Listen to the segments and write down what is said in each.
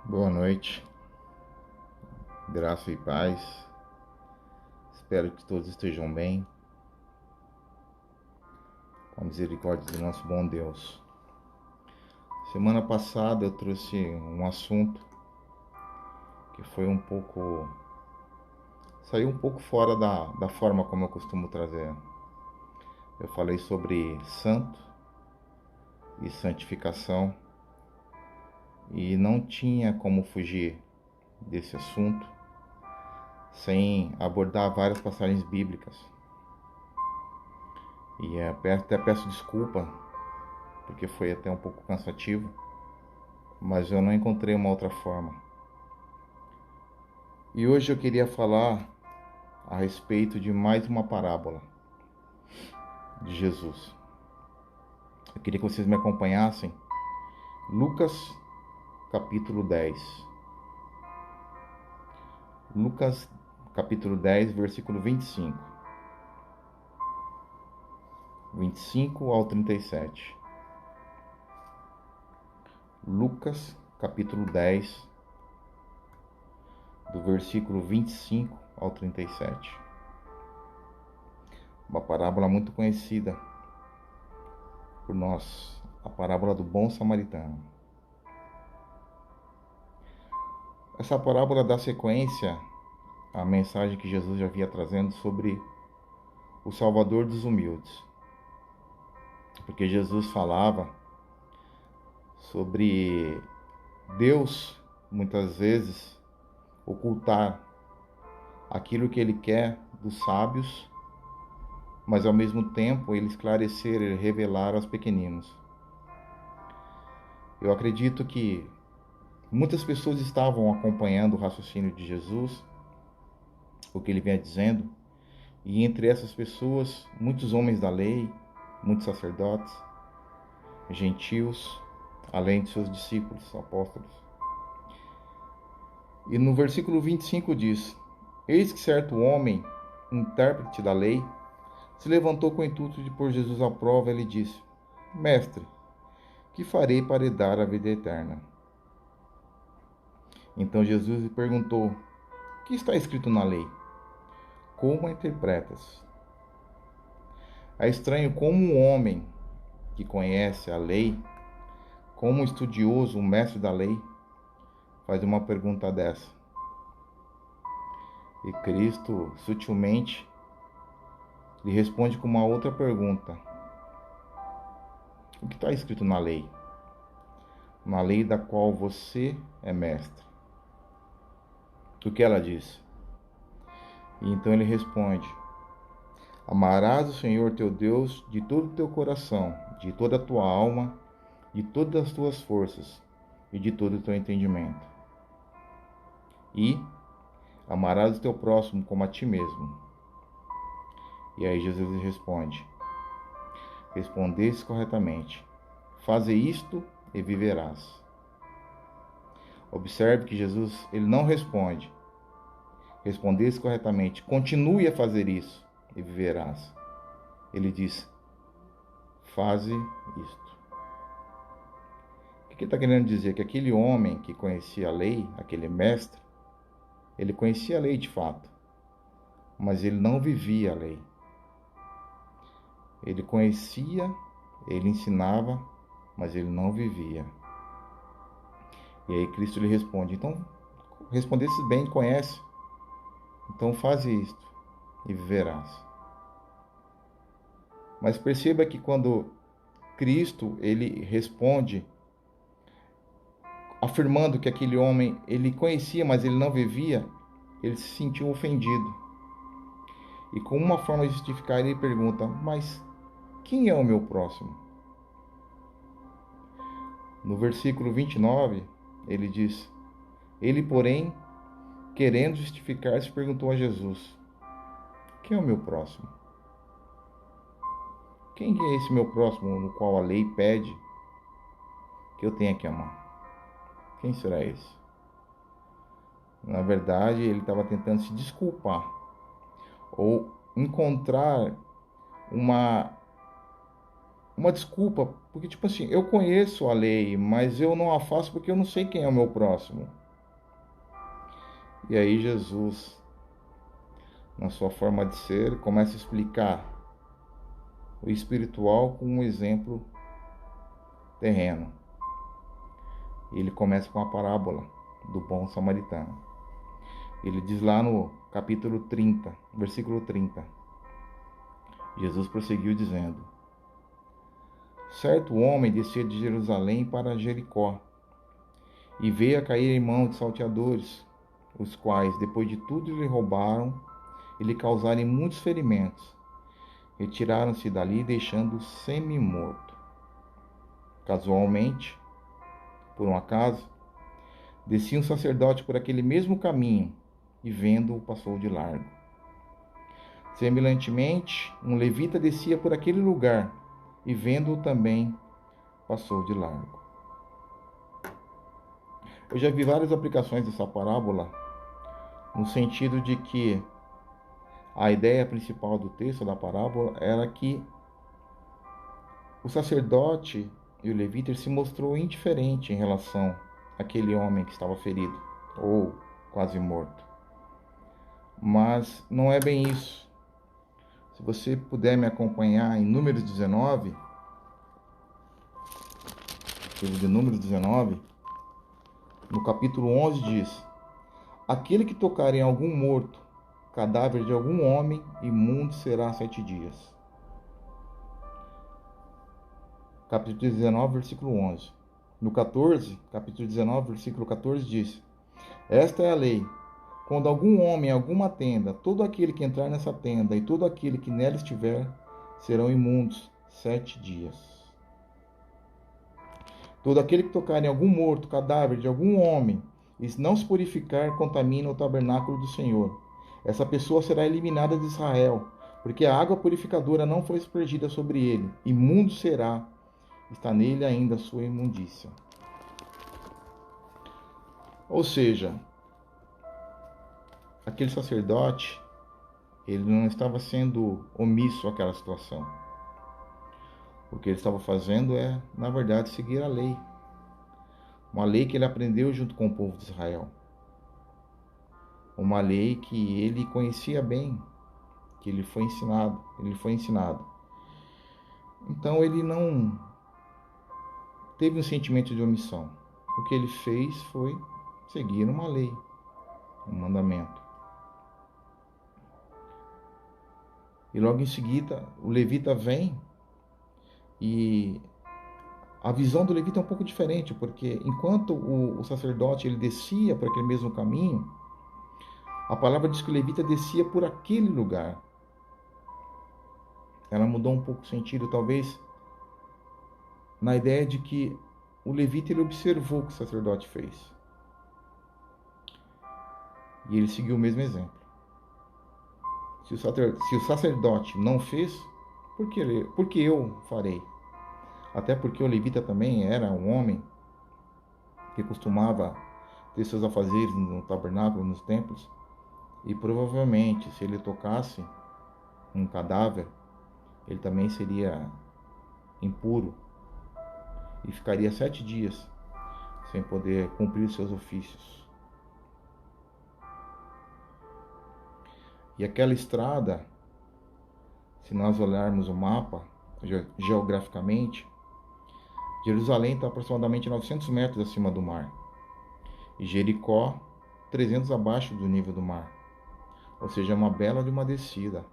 Boa noite, graça e paz. Espero que todos estejam bem, com a misericórdia do nosso bom Deus. Semana passada eu trouxe um assunto que foi saiu um pouco fora da forma como eu costumo trazer. Eu falei sobre santo e santificação e não tinha como fugir desse assunto sem abordar várias passagens bíblicas. E até peço desculpa, porque foi até um pouco cansativo, mas eu não encontrei uma outra forma. E hoje eu queria falar a respeito de mais uma parábola de Jesus. Eu queria que vocês me acompanhassem. Lucas capítulo 10. Lucas capítulo 10, versículo 25. 25 ao 37. Lucas capítulo 10, do versículo 25 ao 37. Uma parábola muito conhecida por nós, a parábola do bom samaritano. Essa parábola dá sequência à mensagem que Jesus já havia trazendo sobre o Salvador dos humildes. Porque Jesus falava sobre Deus, muitas vezes, ocultar aquilo que Ele quer dos sábios, mas ao mesmo tempo Ele esclarecer e revelar aos pequeninos. Eu acredito que muitas pessoas estavam acompanhando o raciocínio de Jesus, o que Ele vinha dizendo, e entre essas pessoas, muitos homens da lei, muitos sacerdotes, gentios, além de seus discípulos, apóstolos. E no versículo 25 diz: Eis que certo homem, intérprete da lei, se levantou com o intuito de pôr Jesus à prova e lhe disse: Mestre, que farei para herdar a vida eterna? Então Jesus lhe perguntou: Que está escrito na lei? Como a interpretas? É estranho como um homem que conhece a lei, como um estudioso, um mestre da lei, faz uma pergunta dessa. E Cristo, sutilmente, lhe responde com uma outra pergunta. O que está escrito na lei? Na lei da qual você é mestre. O que ela diz? E então ele responde: Amarás o Senhor teu Deus de todo o teu coração, de toda a tua alma, de todas as tuas forças e de todo o teu entendimento. E amarás o teu próximo como a ti mesmo. E aí Jesus lhe responde: Respondeste corretamente. Faze isto e viverás. Observe que Jesus ele não responde: Respondeste corretamente. Continue a fazer isso e viverás. Ele diz: Faze isto. O que ele está querendo dizer? Que aquele homem que conhecia a lei, aquele mestre, ele conhecia a lei de fato, mas ele não vivia a lei. Ele conhecia, ele ensinava, mas ele não vivia. E aí Cristo lhe responde: Então, respondesses bem, conhece, então faze isto e viverás. Mas perceba que quando Cristo ele responde afirmando que aquele homem ele conhecia, mas ele não vivia, ele se sentiu ofendido. E com uma forma de justificar, ele pergunta: Mas quem é o meu próximo? No versículo 29, ele diz: Ele, porém, querendo justificar-se, perguntou a Jesus: Quem é o meu próximo? Quem é esse meu próximo no qual a lei pede que eu tenha que amar? Quem será esse? Na verdade, ele estava tentando se desculpar ou encontrar uma uma desculpa, porque tipo assim, eu conheço a lei, mas eu não a faço porque eu não sei quem é o meu próximo. E aí Jesus, na sua forma de ser, começa a explicar o espiritual com um exemplo terreno. Ele começa com a parábola do bom samaritano. Ele diz lá no capítulo 30, versículo 30. Jesus prosseguiu dizendo: certo homem descia de Jerusalém para Jericó e veio a cair em mãos de salteadores, os quais, depois de tudo, lhe roubaram e lhe causaram muitos ferimentos. Retiraram-se dali, deixando-o semi-morto. Casualmente, por um acaso, descia um sacerdote por aquele mesmo caminho e, vendo-o, passou de largo. Semelhantemente, um levita descia por aquele lugar e, vendo-o também, passou de largo. Eu já vi várias aplicações dessa parábola, no sentido de que a ideia principal do texto da parábola era que o sacerdote e o levita se mostrou indiferente em relação àquele homem que estava ferido ou quase morto. Mas não é bem isso. Se você puder me acompanhar em Números 19, livro de Números 19, no capítulo 11 diz: aquele que tocar em algum morto, cadáver de algum homem, imundo será 7 dias. Capítulo 19, versículo 11. No 14, capítulo 19, versículo 14 diz: esta é a lei. Quando algum homem em alguma tenda, todo aquele que entrar nessa tenda e todo aquele que nela estiver, serão imundos 7 dias. Todo aquele que tocar em algum morto, cadáver de algum homem, e não se purificar, contamina o tabernáculo do Senhor. Essa pessoa será eliminada de Israel, porque a água purificadora não foi aspergida sobre ele. Imundo será, está nele ainda a sua imundícia. Ou seja, aquele sacerdote, ele não estava sendo omisso àquela situação. O que ele estava fazendo é, na verdade, seguir a lei. Uma lei que ele aprendeu junto com o povo de Israel. Uma lei que ele conhecia bem, que ele foi ensinado. Então ele não teve um sentimento de omissão. O que ele fez foi seguir uma lei, um mandamento. E logo em seguida, o levita vem e a visão do levita é um pouco diferente, porque enquanto o sacerdote ele descia por aquele mesmo caminho, a palavra diz que o levita descia por aquele lugar. Ela mudou um pouco o sentido, talvez, na ideia de que o levita ele observou o que o sacerdote fez. E ele seguiu o mesmo exemplo. Se o sacerdote não fez, por que eu farei? Até porque o levita também era um homem que costumava ter seus afazeres no tabernáculo, nos templos, e provavelmente, se ele tocasse um cadáver, ele também seria impuro e ficaria 7 dias sem poder cumprir seus ofícios. E aquela estrada, se nós olharmos o mapa geograficamente, Jerusalém está aproximadamente 900 metros acima do mar e Jericó 300 abaixo do nível do mar, ou seja, uma bela de uma descida.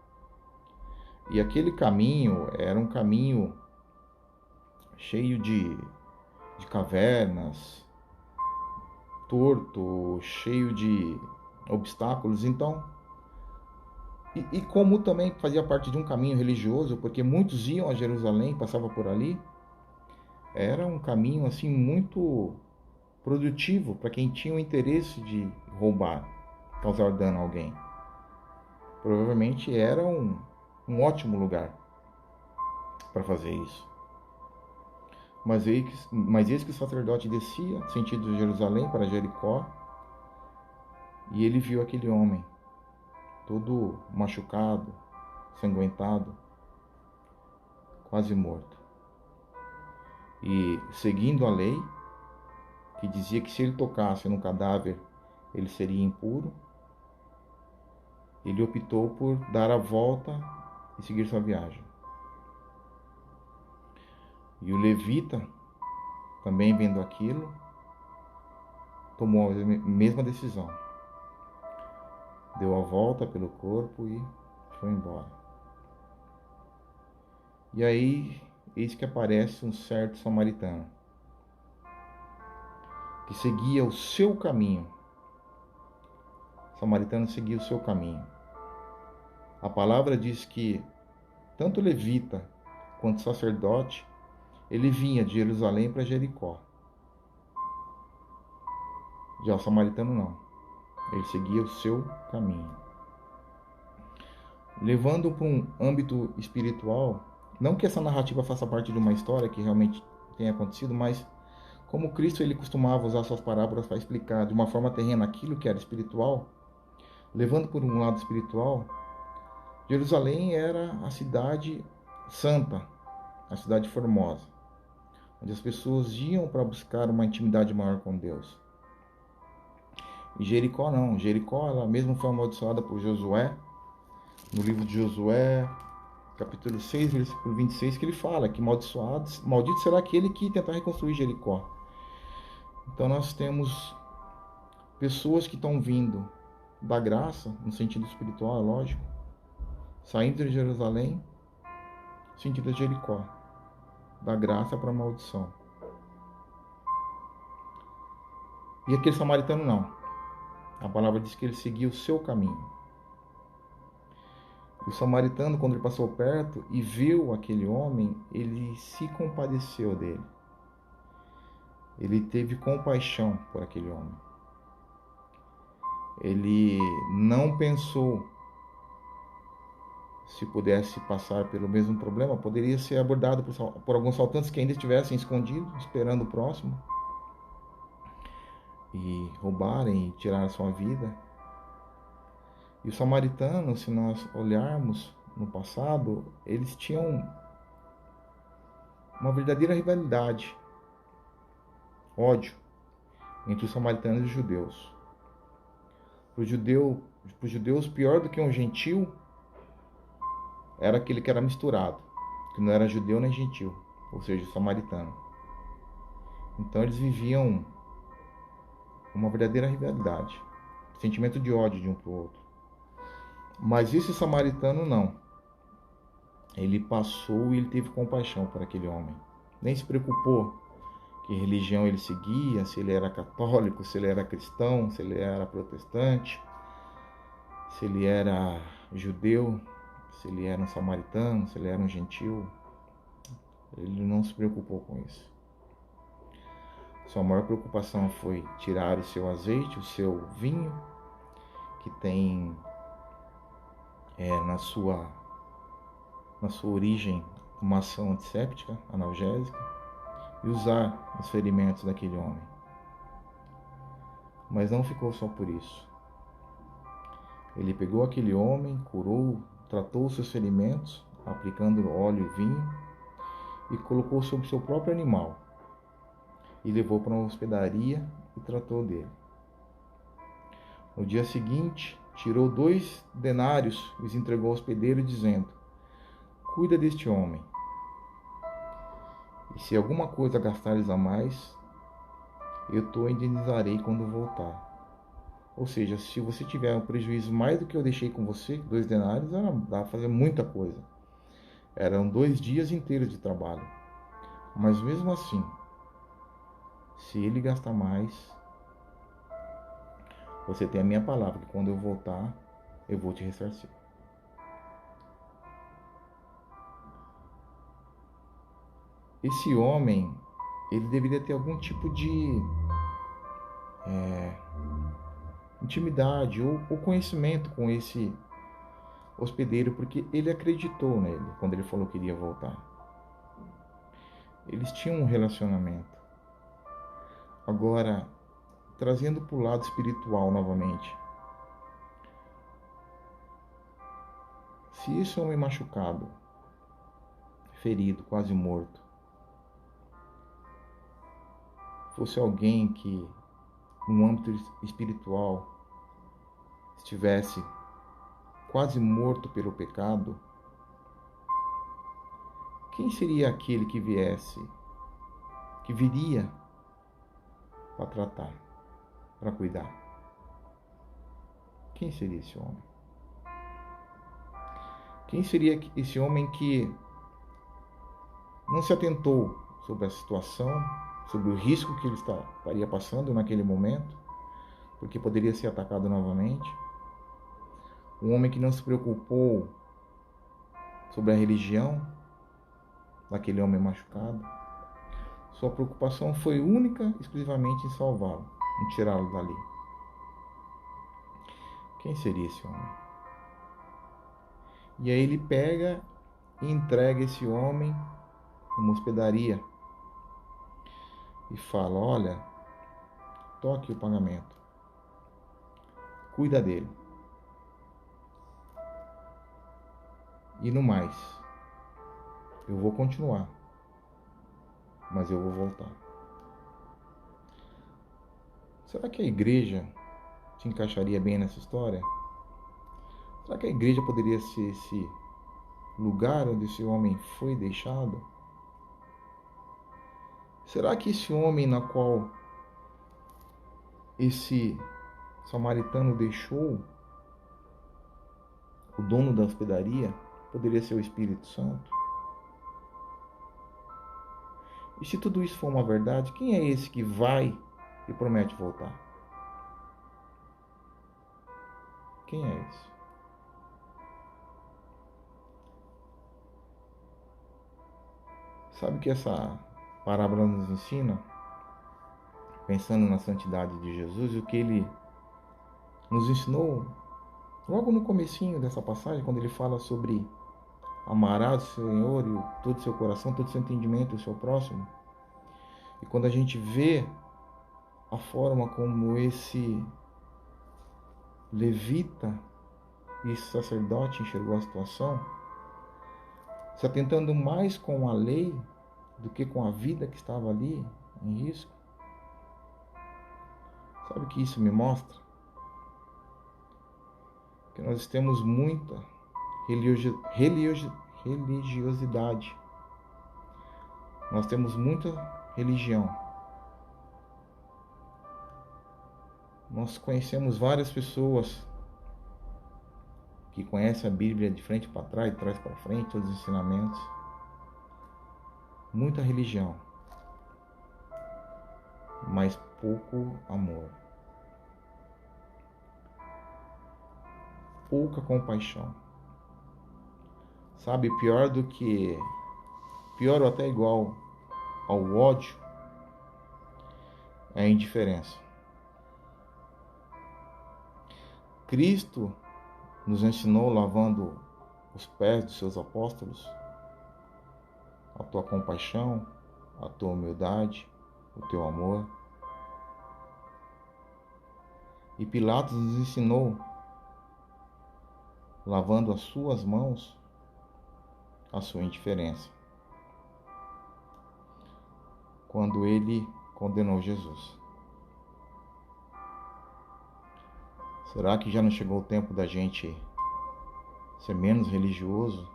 E aquele caminho era um caminho cheio de cavernas, torto, cheio de obstáculos. Então, e como também fazia parte de um caminho religioso, porque muitos iam a Jerusalém, passavam por ali, era um caminho assim muito produtivo para quem tinha o interesse de roubar, causar dano a alguém. Provavelmente era um ótimo lugar para fazer isso. Mas eis que o sacerdote descia, sentido de Jerusalém para Jericó, e ele viu aquele homem, todo machucado, sanguentado, quase morto. e seguindo a lei, que dizia que se ele tocasse no cadáver, ele seria impuro, ele optou por dar a volta e seguir sua viagem. E o levita, também vendo aquilo, tomou a mesma decisão. Deu a volta pelo corpo e foi embora. E aí, eis que aparece um certo samaritano, que seguia o seu caminho. O samaritano seguia o seu caminho. A palavra diz que tanto levita quanto sacerdote, ele vinha de Jerusalém para Jericó. Já o samaritano não. Ele seguia o seu caminho. Levando para um âmbito espiritual, não que essa narrativa faça parte de uma história que realmente tenha acontecido, mas como Cristo ele costumava usar suas parábolas para explicar de uma forma terrena aquilo que era espiritual, levando por um lado espiritual, Jerusalém era a cidade santa, a cidade formosa, onde as pessoas iam para buscar uma intimidade maior com Deus. E Jericó não. Jericó, ela mesmo foi amaldiçoada por Josué, no livro de Josué, capítulo 6, versículo 26, que ele fala que maldito será aquele que tentar reconstruir Jericó. Então nós temos pessoas que estão vindo da graça, no sentido espiritual, é lógico, saindo de Jerusalém, no sentido de Jericó, da graça para a maldição. E aquele samaritano não. A palavra diz que ele seguia o seu caminho. O samaritano, quando ele passou perto e viu aquele homem, ele se compadeceu dele. Ele teve compaixão por aquele homem. Ele não pensou se pudesse passar pelo mesmo problema, poderia ser abordado por alguns assaltantes que ainda estivessem escondidos, esperando o próximo, e roubarem e tirar a sua vida. E os samaritanos, se nós olharmos no passado, eles tinham uma verdadeira rivalidade, ódio, entre os samaritanos e os judeus. Para os judeus, pior do que um gentil era aquele que era misturado, que não era judeu nem gentil, ou seja, o samaritano. Então eles viviam uma verdadeira rivalidade, sentimento de ódio de um para o outro. Mas esse samaritano não. Ele passou e ele teve compaixão por aquele homem. Nem se preocupou que religião ele seguia, se ele era católico, se ele era cristão, se ele era protestante, se ele era judeu, se ele era um samaritano, se ele era um gentil. Ele não se preocupou com isso. Sua maior preocupação foi tirar o seu azeite, o seu vinho, que tem na sua origem uma ação antisséptica, analgésica, e usar os ferimentos daquele homem. Mas não ficou só por isso. Ele pegou aquele homem, curou, tratou os seus ferimentos, aplicando óleo e vinho, e colocou sobre o seu próprio animal, e levou para uma hospedaria e tratou dele. No dia seguinte, tirou 2 denários e os entregou ao hospedeiro, dizendo: cuida deste homem, e se alguma coisa gastares a mais, eu te indenizarei quando voltar. Ou seja, se você tiver um prejuízo mais do que eu deixei com você, 2 denários, dá para fazer muita coisa. Eram 2 dias inteiros de trabalho. Mas mesmo assim, se ele gastar mais, você tem a minha palavra que quando eu voltar, eu vou te ressarcir. Esse homem, ele deveria ter algum tipo de intimidade ou conhecimento com esse hospedeiro, porque ele acreditou nele quando ele falou que iria voltar. Eles tinham um relacionamento. Agora, trazendo para o lado espiritual novamente, se esse homem machucado, ferido, quase morto, fosse alguém que, no âmbito espiritual, estivesse quase morto pelo pecado, quem seria aquele que viria para tratar, para cuidar? Quem seria esse homem? Quem seria esse homem que não se atentou sobre a situação, sobre o risco que ele estaria passando naquele momento, porque poderia ser atacado novamente? Um homem que não se preocupou sobre a religião daquele homem machucado. Sua preocupação foi única e exclusivamente em salvá-lo, em tirá-lo dali. Quem seria esse homem? E aí ele pega e entrega esse homem numa hospedaria e fala: olha, toque o pagamento, cuida dele. E no mais, eu vou continuar, mas eu vou voltar. Será que a igreja se encaixaria bem nessa história? Será que a igreja poderia ser esse lugar onde esse homem foi deixado? Será que esse homem na qual esse samaritano deixou, o dono da hospedaria, poderia ser o Espírito Santo? E se tudo isso for uma verdade, quem é esse que vai e promete voltar? Quem é esse? Sabe o que essa parábola nos ensina? Pensando na santidade de Jesus, o que ele nos ensinou logo no comecinho dessa passagem, quando ele fala sobre amarás o Senhor e todo o seu coração, todo o seu entendimento, o seu próximo. E quando a gente vê a forma como esse levita e esse sacerdote enxergou a situação, se atentando mais com a lei do que com a vida que estava ali em risco. Sabe o que isso me mostra? Que nós temos muita religiosidade. Nós temos muita religião. Nós conhecemos várias pessoas que conhecem a Bíblia de frente para trás, de trás para frente, todos os ensinamentos. Muita religião, mas pouco amor. Pouca compaixão. Sabe, pior ou até igual ao ódio, é a indiferença. Cristo nos ensinou, lavando os pés dos seus apóstolos, a tua compaixão, a tua humildade, o teu amor. E Pilatos nos ensinou, lavando as suas mãos, a sua indiferença, quando ele condenou Jesus. Será que já não chegou o tempo da gente ser menos religioso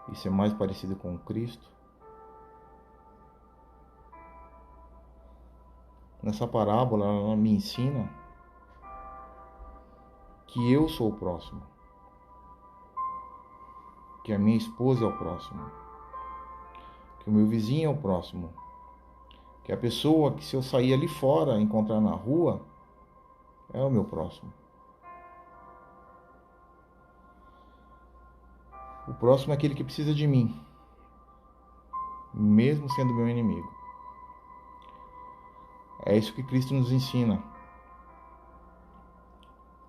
e ser mais parecido com Cristo? Nessa parábola, ela me ensina que eu sou o próximo, que a minha esposa é o próximo, que o meu vizinho é o próximo, que a pessoa que, se eu sair ali fora, encontrar na rua, é o meu próximo. O próximo é aquele que precisa de mim, mesmo sendo meu inimigo. É isso que Cristo nos ensina.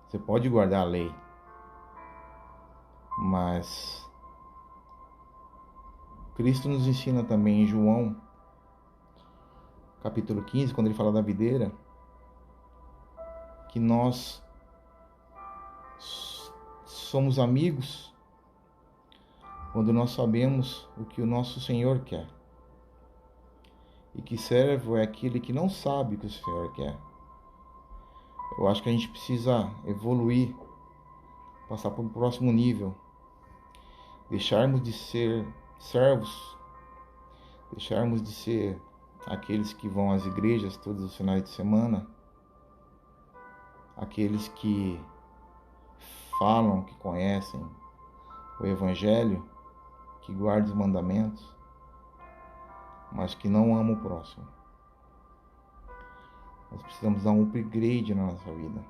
Você pode guardar a lei, mas Cristo nos ensina também em João, capítulo 15, quando ele fala da videira, que nós somos amigos quando nós sabemos o que o nosso Senhor quer. E que servo é aquele que não sabe o que o Senhor quer. Eu acho que a gente precisa evoluir, passar para um próximo nível, deixarmos de ser servos, deixarmos de ser aqueles que vão às igrejas todos os finais de semana, aqueles que falam que conhecem o Evangelho, que guardam os mandamentos, mas que não amam o próximo. Nós precisamos dar um upgrade na nossa vida.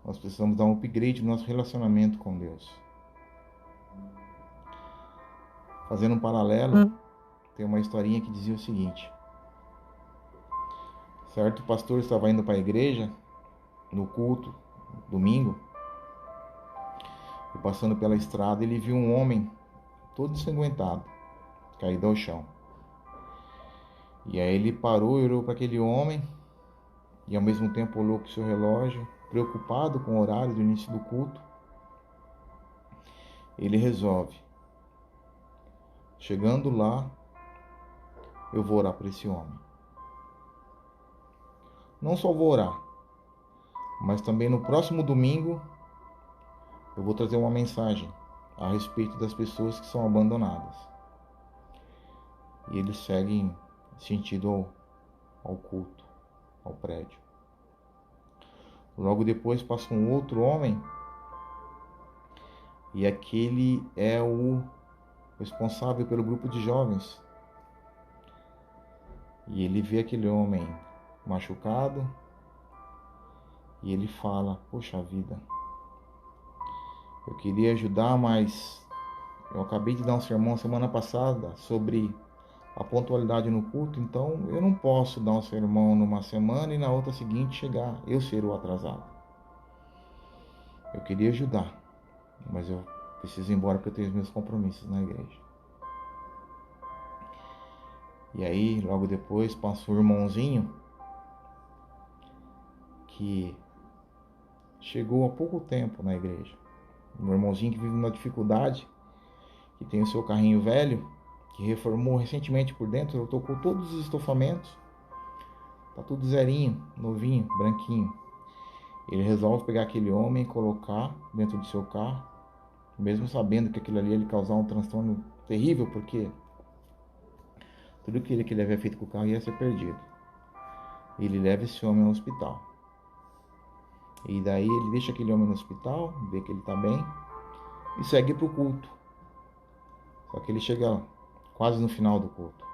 Nós precisamos dar um upgrade no nosso relacionamento com Deus. Fazendo um paralelo, tem uma historinha que dizia o seguinte: certo pastor estava indo para a igreja, no culto, domingo, e passando pela estrada, ele viu um homem todo ensanguentado, caído ao chão. E aí ele parou e olhou para aquele homem, e ao mesmo tempo olhou para o seu relógio, preocupado com o horário do início do culto. Ele resolve: chegando lá, eu vou orar por esse homem. Não só vou orar, mas também no próximo domingo eu vou trazer uma mensagem a respeito das pessoas que são abandonadas. E eles seguem sentido ao culto, ao prédio. Logo depois passa um outro homem, e aquele é o responsável pelo grupo de jovens. E ele vê aquele homem machucado, e ele fala: poxa vida, eu queria ajudar, mas eu acabei de dar um sermão semana passada sobre a pontualidade no culto, então eu não posso dar um sermão numa semana e na outra seguinte chegar eu ser o atrasado. Eu queria ajudar, mas eu preciso ir embora porque eu tenho os meus compromissos na igreja. E aí, logo depois, passa um irmãozinho que chegou há pouco tempo na igreja. Um irmãozinho que vive numa dificuldade, que tem o seu carrinho velho, que reformou recentemente por dentro, tocou todos os estofamentos, tá tudo zerinho, novinho, branquinho. Ele resolve pegar aquele homem e colocar dentro do seu carro, mesmo sabendo que aquilo ali ia lhe causar um transtorno terrível, porque tudo aquilo que ele havia feito com o carro ia ser perdido. Ele leva esse homem ao hospital. E daí ele deixa aquele homem no hospital, vê que ele está bem, e segue para o culto. Só que ele chega quase no final do culto.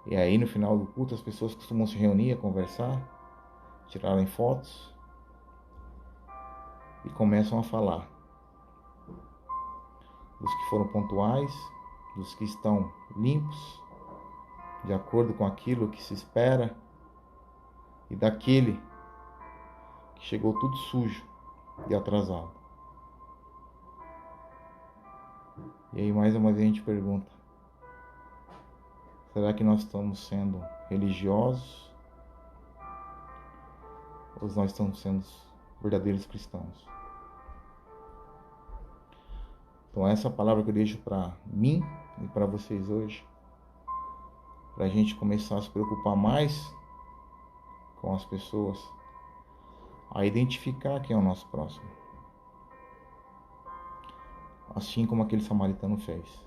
E aí no final do culto as pessoas costumam se reunir, a conversar, tirarem fotos e começam a falar dos que foram pontuais, dos que estão limpos, de acordo com aquilo que se espera, e daquele que chegou tudo sujo e atrasado. E aí mais uma vez a gente pergunta: será que nós estamos sendo religiosos ou nós estamos sendo verdadeiros cristãos? Então essa é a palavra que eu deixo para mim e para vocês hoje, para a gente começar a se preocupar mais com as pessoas, a identificar quem é o nosso próximo, assim como aquele samaritano fez.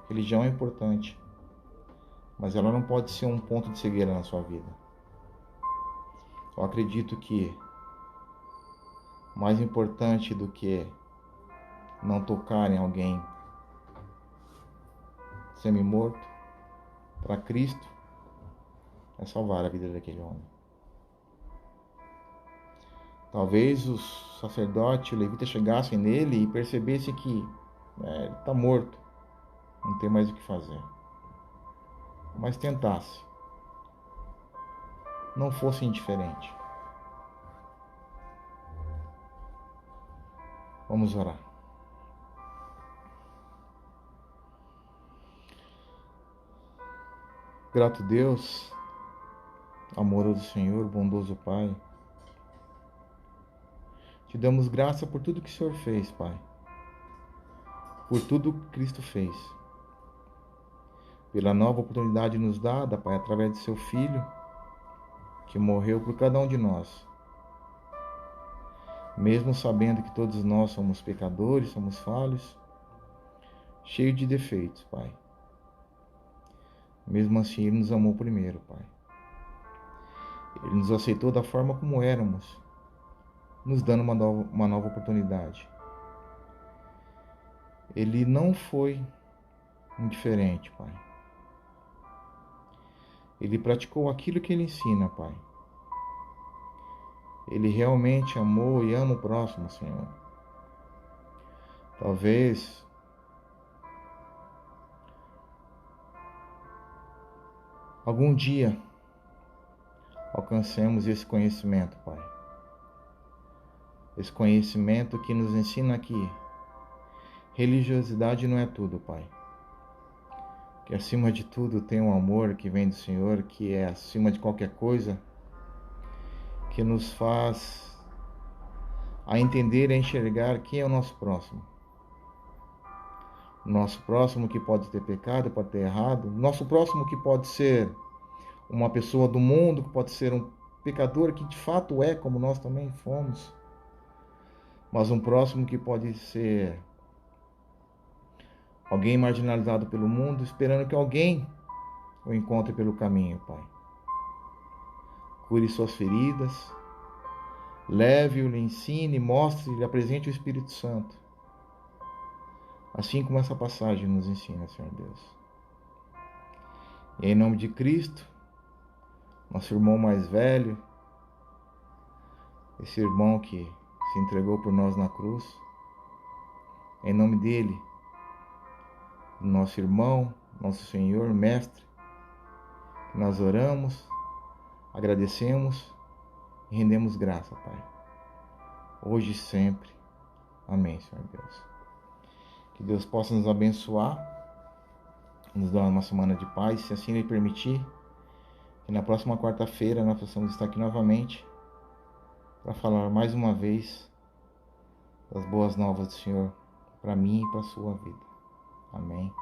Religião é importante, mas ela não pode ser um ponto de cegueira na sua vida. Eu acredito que mais importante do que não tocar em alguém semi-morto, para Cristo, é salvar a vida daquele homem. Talvez os sacerdotes, o levita chegassem nele e percebessem que ele está morto, não tem mais o que fazer. Mas tentasse, não fosse indiferente. Vamos orar. Grato Deus, amoroso Senhor, bondoso Pai, te damos graça por tudo que o Senhor fez, Pai. Por tudo que Cristo fez. pela nova oportunidade nos dada, Pai, através de seu Filho, que morreu por cada um de nós. Mesmo sabendo que todos nós somos pecadores, somos falhos, cheios de defeitos, Pai. Mesmo assim, Ele nos amou primeiro, Pai. Ele nos aceitou da forma como éramos, nos dando uma nova oportunidade. Ele não foi indiferente, Pai. Ele praticou aquilo que Ele ensina, Pai. Ele realmente amou e ama o próximo, Senhor. Talvez algum dia alcancemos esse conhecimento, Pai. Esse conhecimento que nos ensina que religiosidade não é tudo, Pai. Que acima de tudo tem um amor que vem do Senhor, que é acima de qualquer coisa, que nos faz a entender e a enxergar quem é o nosso próximo. O nosso próximo que pode ter pecado, pode ter errado. O nosso próximo que pode ser uma pessoa do mundo, que pode ser um pecador, que de fato é, como nós também fomos. Mas um próximo que pode ser alguém marginalizado pelo mundo, esperando que alguém o encontre pelo caminho, Pai. Cure suas feridas, leve-o, lhe ensine, mostre, lhe apresente o Espírito Santo. Assim como essa passagem nos ensina, Senhor Deus. E em nome de Cristo, nosso irmão mais velho, esse irmão que se entregou por nós na cruz, em nome dele, nosso irmão, nosso Senhor, Mestre, nós oramos, agradecemos e rendemos graça, Pai. Hoje e sempre. Amém, Senhor Deus. Que Deus possa nos abençoar, nos dar uma semana de paz, se assim Ele permitir. Que na próxima quarta-feira nós possamos estar aqui novamente para falar mais uma vez das boas novas do Senhor para mim e para a sua vida. Amém.